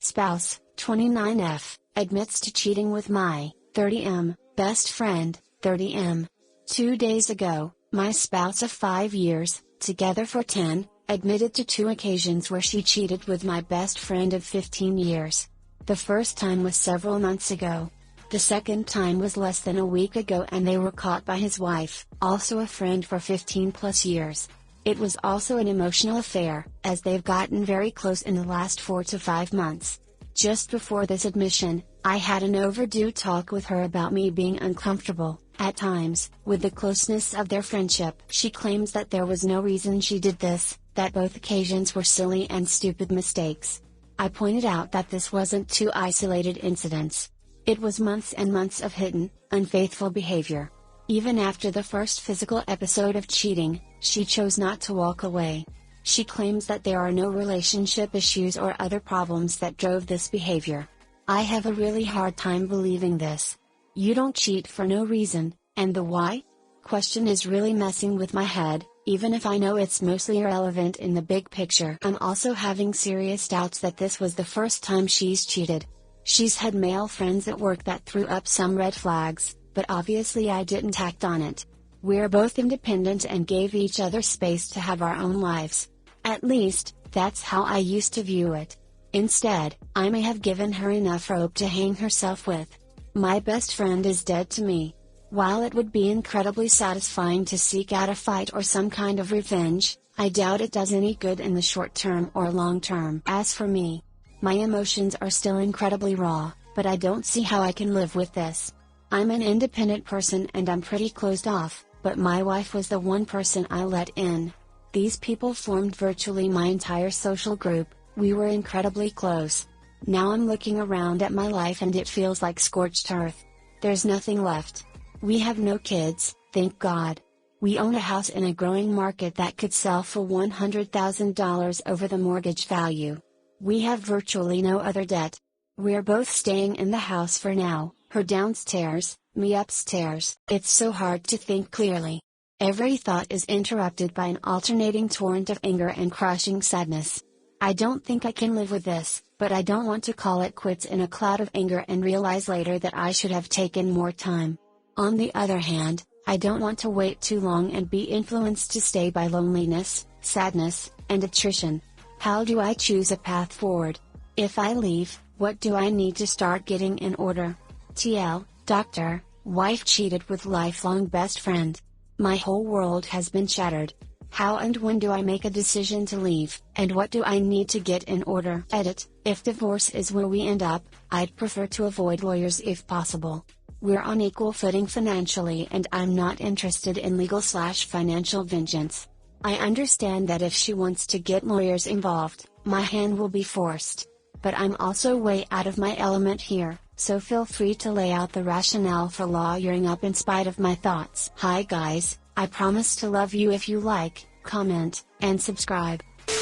Spouse, 29F, admits to cheating with my 30M best friend, 30M. 2 days ago, my spouse of 5 years, together for 10, admitted to 2 occasions where she cheated with my best friend of 15 years. The first time was several months ago. The second time was less than a week ago, and they were caught by his wife, also a friend for 15 plus years. It was also an emotional affair, as they've gotten very close in the last 4 to 5 months. Just before this admission, I had an overdue talk with her about me being uncomfortable, at times, with the closeness of their friendship. She claims that there was no reason she did this, that both occasions were silly and stupid mistakes. I pointed out that this wasn't 2 isolated incidents. It was months and months of hidden, unfaithful behavior. Even after the first physical episode of cheating, she chose not to walk away. She claims that there are no relationship issues or other problems that drove this behavior. I have a really hard time believing this. You don't cheat for no reason, and the why? Question is really messing with my head, even if I know it's mostly irrelevant in the big picture. I'm also having serious doubts that this was the first time she's cheated. She's had male friends at work that threw up some red flags, but obviously I didn't act on it. We're both independent and gave each other space to have our own lives. At least, that's how I used to view it. Instead, I may have given her enough rope to hang herself with. My best friend is dead to me. While it would be incredibly satisfying to seek out a fight or some kind of revenge, I doubt it does any good in the short term or long term. As for me, my emotions are still incredibly raw, but I don't see how I can live with this. I'm an independent person and I'm pretty closed off, but my wife was the one person I let in. These people formed virtually my entire social group. We were incredibly close. Now I'm looking around at my life and it feels like scorched earth. There's nothing left. We have no kids, thank God. We own a house in a growing market that could sell for $100,000 over the mortgage value. We have virtually no other debt. We're both staying in the house for now, her downstairs, me upstairs. It's so hard to think clearly. Every thought is interrupted by an alternating torrent of anger and crushing sadness. I don't think I can live with this, but I don't want to call it quits in a cloud of anger and realize later that I should have taken more time. On the other hand, I don't want to wait too long and be influenced to stay by loneliness, sadness, and attrition. How do I choose a path forward? If I leave, what do I need to start getting in order? TL, doctor, wife cheated with lifelong best friend. My whole world has been shattered. How and when do I make a decision to leave, and what do I need to get in order? Edit, if divorce is where we end up, I'd prefer to avoid lawyers if possible. We're on equal footing financially and I'm not interested in legal/financial vengeance. I understand that if she wants to get lawyers involved, my hand will be forced. But I'm also way out of my element here, so feel free to lay out the rationale for lawyering up in spite of my thoughts. Hi guys, I promise to love you if you like, comment, and subscribe.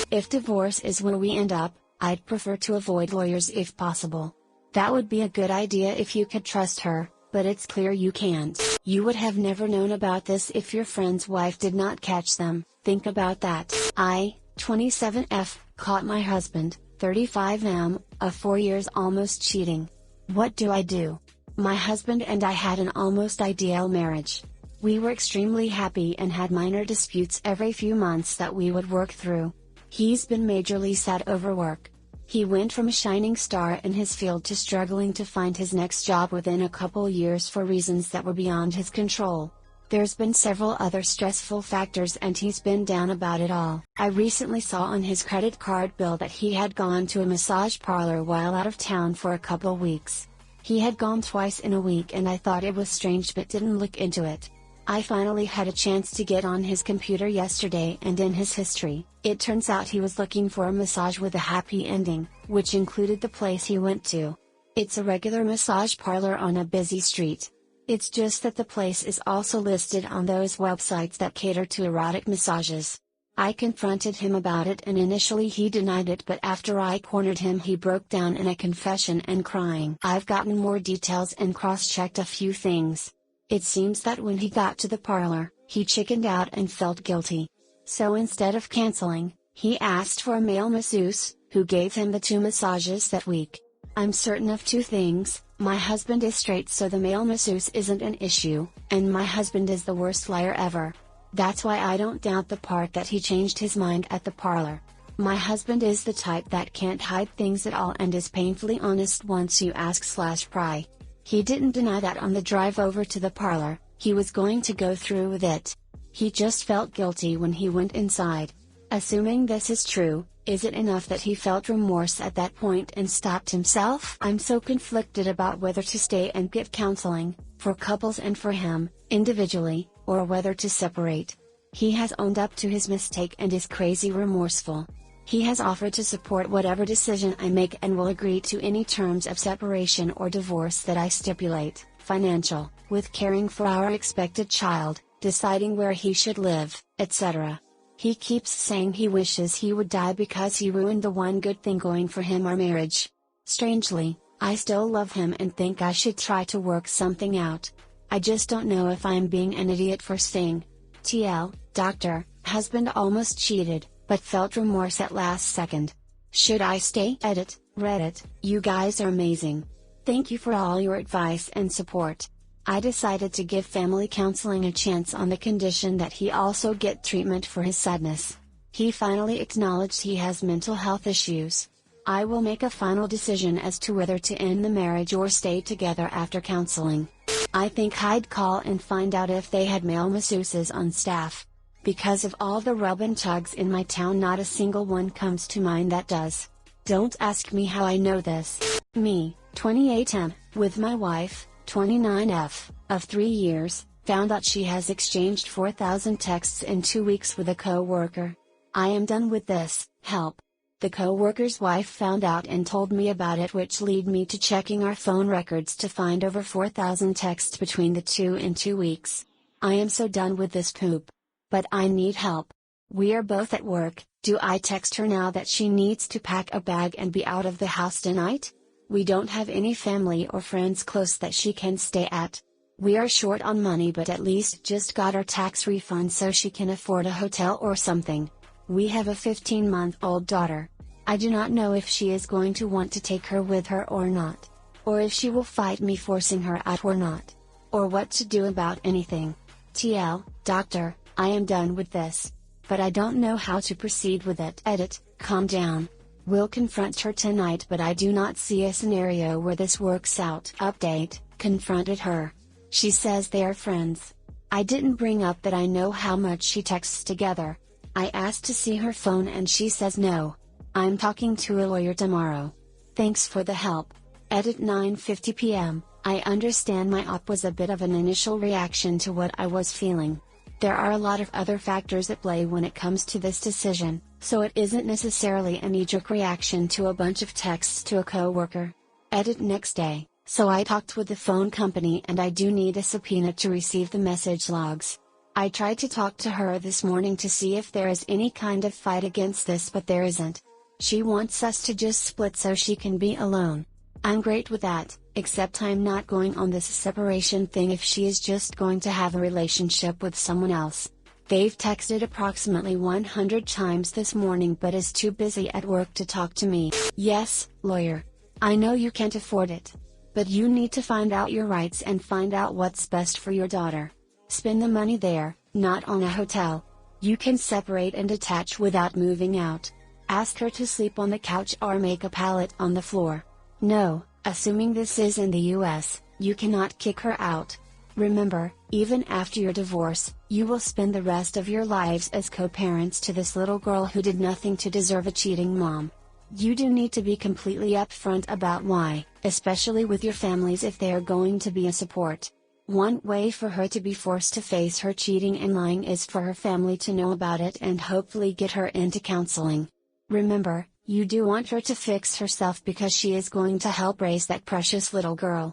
If divorce is where we end up, I'd prefer to avoid lawyers if possible. That would be a good idea if you could trust her, but it's clear you can't. You would have never known about this if your friend's wife did not catch them. Think about that. I, 27F, caught my husband, 35M, of 4 years almost cheating. What do I do? My husband and I had an almost ideal marriage. We were extremely happy and had minor disputes every few months that we would work through. He's been majorly sad over work. He went from a shining star in his field to struggling to find his next job within a couple years for reasons that were beyond his control. There's been several other stressful factors and he's been down about it all. I recently saw on his credit card bill that he had gone to a massage parlor while out of town for a couple weeks. He had gone twice in a week and I thought it was strange but didn't look into it. I finally had a chance to get on his computer yesterday and in his history, it turns out he was looking for a massage with a happy ending, which included the place he went to. It's a regular massage parlor on a busy street. It's just that the place is also listed on those websites that cater to erotic massages. I confronted him about it and initially he denied it, but after I cornered him he broke down in a confession and crying. I've gotten more details and cross-checked a few things. It seems that when he got to the parlor, he chickened out and felt guilty. So instead of canceling, he asked for a male masseuse, who gave him the 2 massages that week. I'm certain of 2 things: my husband is straight, so the male masseuse isn't an issue, and my husband is the worst liar ever. That's why I don't doubt the part that he changed his mind at the parlor. My husband is the type that can't hide things at all and is painfully honest once you ask/pry. He didn't deny that on the drive over to the parlor, he was going to go through with it. He just felt guilty when he went inside. Assuming this is true, is it enough that he felt remorse at that point and stopped himself? I'm so conflicted about whether to stay and get counseling, for couples and for him, individually, or whether to separate. He has owned up to his mistake and is crazy remorseful. He has offered to support whatever decision I make and will agree to any terms of separation or divorce that I stipulate, financial, with caring for our expected child, deciding where he should live, etc. He keeps saying he wishes he would die because he ruined the one good thing going for him, our marriage. Strangely, I still love him and think I should try to work something out. I just don't know if I'm being an idiot for staying. TL, Doctor, husband almost cheated, but felt remorse at last second. Should I stay? Edit, Reddit, you guys are amazing. Thank you for all your advice and support. I decided to give family counseling a chance on the condition that he also get treatment for his sadness. He finally acknowledged he has mental health issues. I will make a final decision as to whether to end the marriage or stay together after counseling. I think I'd call and find out if they had male masseuses on staff. Because of all the rub and tugs in my town, not a single one comes to mind that does. Don't ask me how I know this. Me, 28M, with my wife, 29F, of 3 years, found out she has exchanged 4,000 texts in 2 weeks with a co-worker. I am done with this, help. The co-worker's wife found out and told me about it, which led me to checking our phone records to find over 4,000 texts between the two in 2 weeks. I am so done with this poop. But I need help. We are both at work. Do I text her now that she needs to pack a bag and be out of the house tonight? We don't have any family or friends close that she can stay at. We are short on money, but at least just got our tax refund so she can afford a hotel or something. We have a 15-month-old daughter. I do not know if she is going to want to take her with her or not. Or if she will fight me forcing her out or not. Or what to do about anything. TL, Doctor, I am done with this. But I don't know how to proceed with it. Edit, calm down. We'll confront her tonight, but I do not see a scenario where this works out. Update, confronted her. She says they are friends. I didn't bring up that I know how much she texts together. I asked to see her phone and she says no. I'm talking to a lawyer tomorrow. Thanks for the help. Edit, 9:50 p.m. I understand my op was a bit of an initial reaction to what I was feeling. There are a lot of other factors at play when it comes to this decision, so it isn't necessarily a knee-jerk reaction to a bunch of texts to a co-worker. Edit, next day, so I talked with the phone company and I do need a subpoena to receive the message logs. I tried to talk to her this morning to see if there is any kind of fight against this, but there isn't. She wants us to just split so she can be alone. I'm great with that, except I'm not going on this separation thing if she is just going to have a relationship with someone else. They've texted approximately 100 times this morning but is too busy at work to talk to me. Yes, lawyer. I know you can't afford it. But you need to find out your rights and find out what's best for your daughter. Spend the money there, not on a hotel. You can separate and detach without moving out. Ask her to sleep on the couch or make a pallet on the floor. No, assuming this is in the US, you cannot kick her out. Remember, even after your divorce, you will spend the rest of your lives as co-parents to this little girl who did nothing to deserve a cheating mom. You do need to be completely upfront about why, especially with your families if they are going to be a support. One way for her to be forced to face her cheating and lying is for her family to know about it and hopefully get her into counseling. Remember, you do want her to fix herself because she is going to help raise that precious little girl.